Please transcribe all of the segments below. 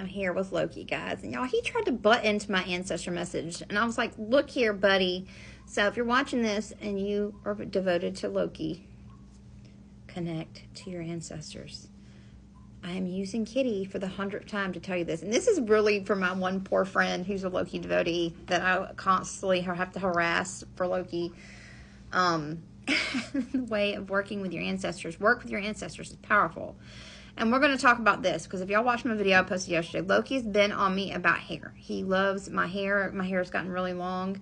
I'm here with Loki, guys. And y'all, he tried to butt into my ancestor message. And I was like, look here, buddy. So if you're watching this and you are devoted to Loki, connect to your ancestors. I am using Kitty for the 100th time to tell you this. And this is really for my one poor friend who's a Loki devotee that I constantly have to harass for Loki. The way of working with your ancestors. Work with your ancestors is powerful. And we're going to talk about this because if y'all watched my video I posted yesterday, Loki's been on me about hair. He loves my hair. My hair has gotten really long.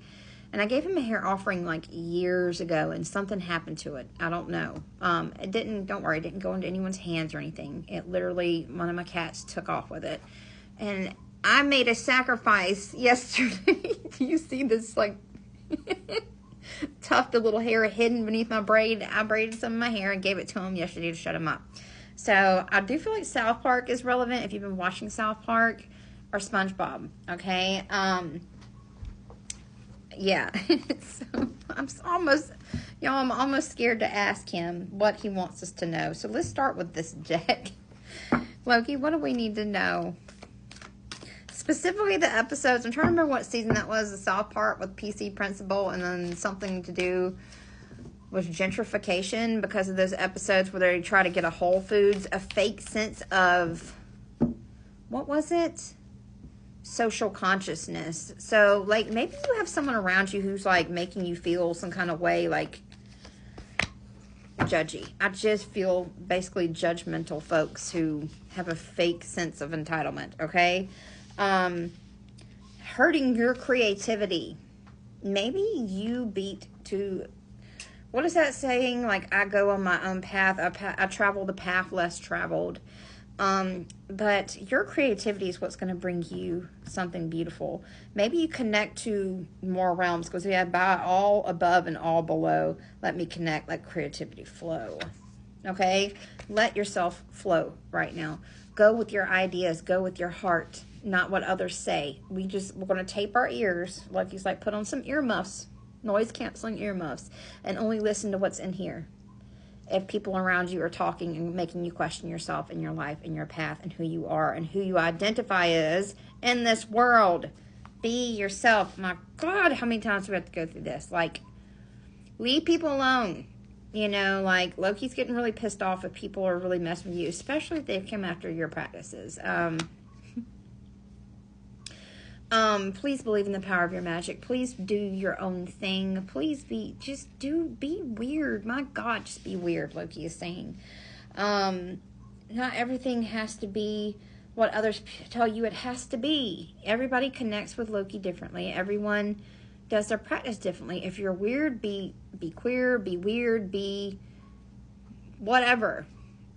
And I gave him a hair offering like years ago and something happened to it. I don't know. Don't worry, it didn't go into anyone's hands or anything. It literally, one of my cats took off with it. And I made a sacrifice yesterday. Do you see this like tufted little hair hidden beneath my braid? I braided some of my hair and gave it to him yesterday to shut him up. So I do feel like South Park is relevant if you've been watching South Park or SpongeBob, okay? Yeah. So I'm almost scared to ask him what he wants us to know. So let's start with this deck. Loki, what do we need to know? Specifically the episodes. I'm trying to remember what season that was. The South Park with PC Principal and then something to do with gentrification because of those episodes where they try to get a Whole Foods, a fake sense of, what was it? Social consciousness. So, like, maybe you have someone around you who's, like, making you feel some kind of way, like, judgy. I just feel basically judgmental folks who have a fake sense of entitlement, okay? Hurting your creativity. Maybe you beat to... What is that saying? Like, I go on my own path. I travel the path less traveled. But your creativity is what's going to bring you something beautiful. Maybe you connect to more realms because we have by all above and all below. Let me connect. Let creativity flow. Okay? Let yourself flow right now. Go with your ideas. Go with your heart. Not what others say. We're going to tape our ears. Like he's like, put on some earmuffs. Noise canceling earmuffs, and only listen to what's in here. If people around you are talking and making you question yourself and your life and your path and who you are and who you identify as in this world, be yourself. My God, how many times do we have to go through this? Like, leave people alone. You know, like Loki's getting really pissed off if people are really messing with you, especially if they come after your practices. Please believe in the power of your magic. Please do your own thing. Please be weird. My God, just be weird, Loki is saying. Not everything has to be what others tell you it has to be. Everybody connects with Loki differently. Everyone does their practice differently. If you're weird, be queer, be weird, be whatever.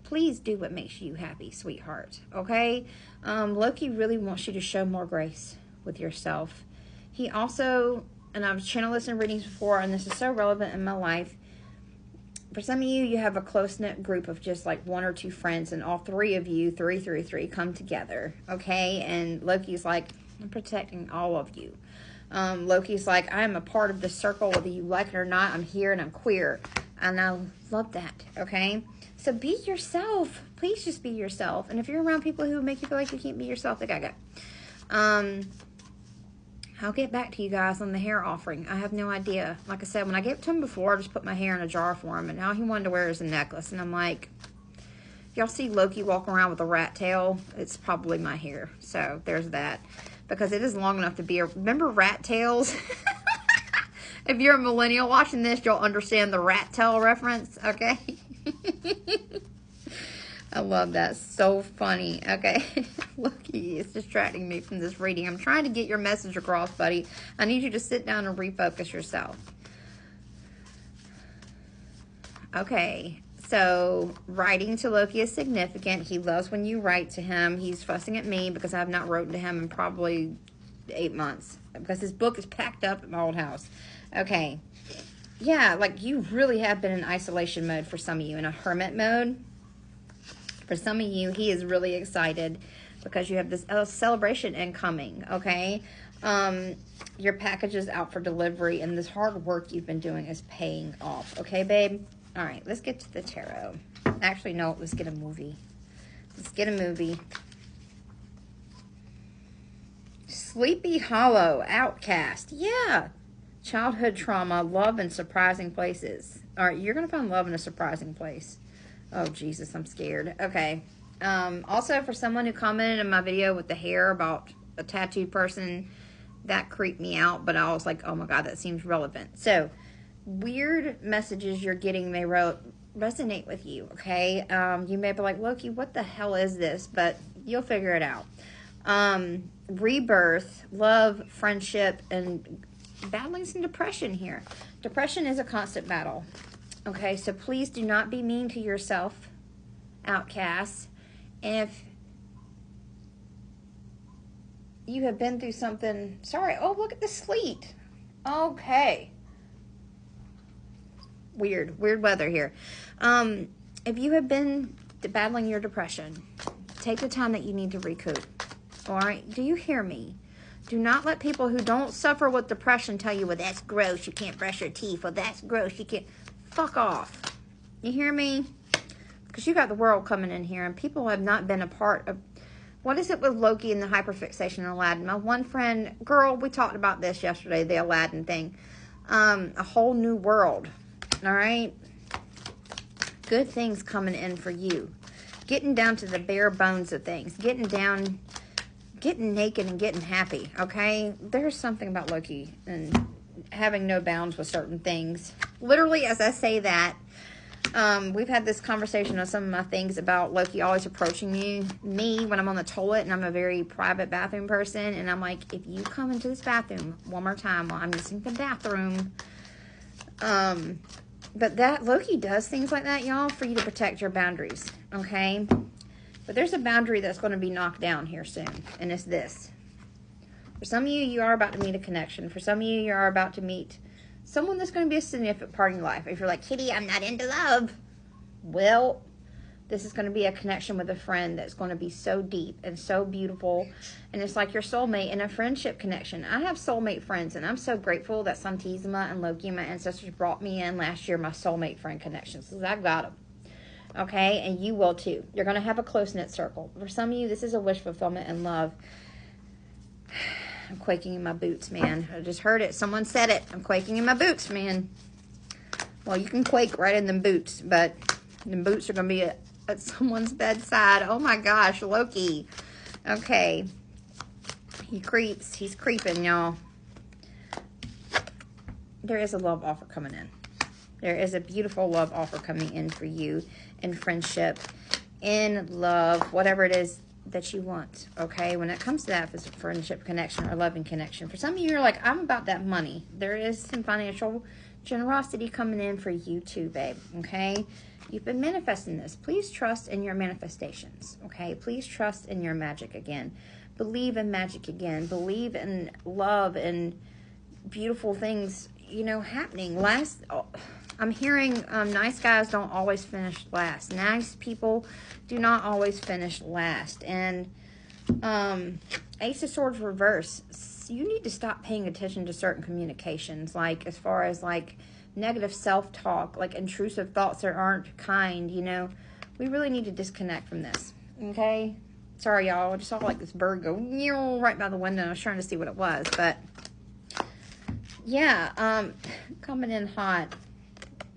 Please do what makes you happy, sweetheart. Okay? Loki really wants you to show more grace with yourself. He also, and I've channel listened readings before, and this is so relevant in my life. For some of you, you have a close-knit group of just like one or two friends, and all three of you, three, come together, okay? And Loki's like, I'm protecting all of you. Loki's like, I am a part of this circle, whether you like it or not. I'm here and I'm queer. And I love that, okay? So be yourself. Please just be yourself. And if you're around people who make you feel like you can't be yourself, they gotta go. I'll get back to you guys on the hair offering. I have no idea. Like I said, when I gave it to him before, I just put my hair in a jar for him. And now he wanted to wear it as a necklace. And I'm like, if y'all see Loki walking around with a rat tail, it's probably my hair. So there's that. Because it is long enough to be a... Remember rat tails? If you're a millennial watching this, you'll understand the rat tail reference. Okay? I love that. So funny. Okay. Loki is distracting me from this reading. I'm trying to get your message across, buddy. I need you to sit down and refocus yourself. Okay. So, writing to Loki is significant. He loves when you write to him. He's fussing at me because I have not written to him in probably 8 months. Because his book is packed up at my old house. Okay. Yeah, like you really have been in isolation mode for some of you. In a hermit mode. For some of you, he is really excited because you have this celebration incoming, okay? Your package is out for delivery, and this hard work you've been doing is paying off, okay, babe? All right, let's get to the tarot. Actually, no, let's get a movie. Let's get a movie. Sleepy Hollow, outcast. Yeah. Childhood trauma, love in surprising places. All right, you're going to find love in a surprising place. Oh, Jesus, I'm scared. Okay. Also, for someone who commented in my video with the hair about a tattooed person, that creeped me out, but I was like, oh my God, that seems relevant. So, weird messages you're getting may resonate with you, okay? You may be like, Loki, what the hell is this? But you'll figure it out. Rebirth, love, friendship, and battling some depression here. Depression is a constant battle. Okay, so please do not be mean to yourself, outcasts. If you have been through something, sorry, oh, look at the sleet. Okay. Weird weather here. If you have been battling your depression, take the time that you need to recoup. All right, do you hear me? Do not let people who don't suffer with depression tell you, well, that's gross, you can't brush your teeth. Well, that's gross, you can't. Fuck off. You hear me? Because you got the world coming in here, and people have not been a part of. What is it with Loki and the hyperfixation in Aladdin? My one friend, girl, we talked about this yesterday, the Aladdin thing. A whole new world. All right? Good things coming in for you. Getting down to the bare bones of things. Getting naked and getting happy, okay? There's something about Loki and having no bounds with certain things. Literally, as I say that, we've had this conversation on some of my things about Loki always approaching me when I'm on the toilet, and I'm a very private bathroom person, and I'm like, if you come into this bathroom one more time while I'm using the bathroom, but that Loki does things like that, y'all, for you to protect your boundaries, okay? But there's a boundary that's going to be knocked down here soon, and it's this. For some of you, you are about to meet a connection. For some of you, you are about to meet someone that's going to be a significant part in your life. If you're like, Kitty, I'm not into love. Well, this is going to be a connection with a friend that's going to be so deep and so beautiful. And it's like your soulmate and a friendship connection. I have soulmate friends, and I'm so grateful that Santisima and Loki and my ancestors brought me in last year, my soulmate friend connections, because I've got them. Okay, and you will too. You're going to have a close-knit circle. For some of you, this is a wish fulfillment and love. I'm quaking in my boots, man. I just heard it. Someone said it. I'm quaking in my boots, man. Well, you can quake right in them boots, but them boots are going to be at someone's bedside. Oh, my gosh, Loki. Okay. He creeps. He's creeping, y'all. There is a love offer coming in. There is a beautiful love offer coming in for you in friendship, in love, whatever it is that you want, okay? When it comes to that, if it's a friendship connection or loving connection. For some of you, you're like, I'm about that money. There is some financial generosity coming in for you too, babe, okay? You've been manifesting this. Please trust in your manifestations, okay? Please trust in your magic again. Believe in magic again. Believe in love and beautiful things, you know, happening. I'm hearing nice guys don't always finish last. Nice people do not always finish last. And Ace of Swords reverse. You need to stop paying attention to certain communications, like as far as like negative self-talk, like intrusive thoughts that aren't kind, you know. We really need to disconnect from this, okay? Sorry, y'all. I just saw like this bird go right by the window. I was trying to see what it was, but yeah, coming in hot.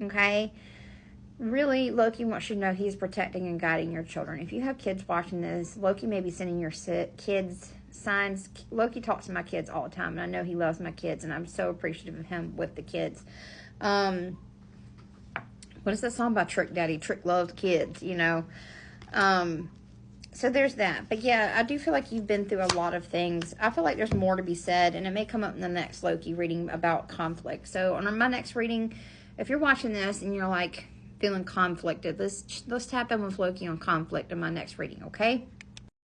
Okay, really, Loki wants you to know he's protecting and guiding your children. If you have kids watching this, Loki may be sending your kids signs. Loki talks to my kids all the time, and I know he loves my kids, and I'm so appreciative of him with the kids. What is that song by Trick Daddy? Trick loved kids, you know. So there's that. But yeah, I do feel like you've been through a lot of things. I feel like there's more to be said, and it may come up in the next Loki reading about conflict. So on my next reading, if you're watching this and you're like feeling conflicted, let's tap in with Loki on conflict in my next reading, okay?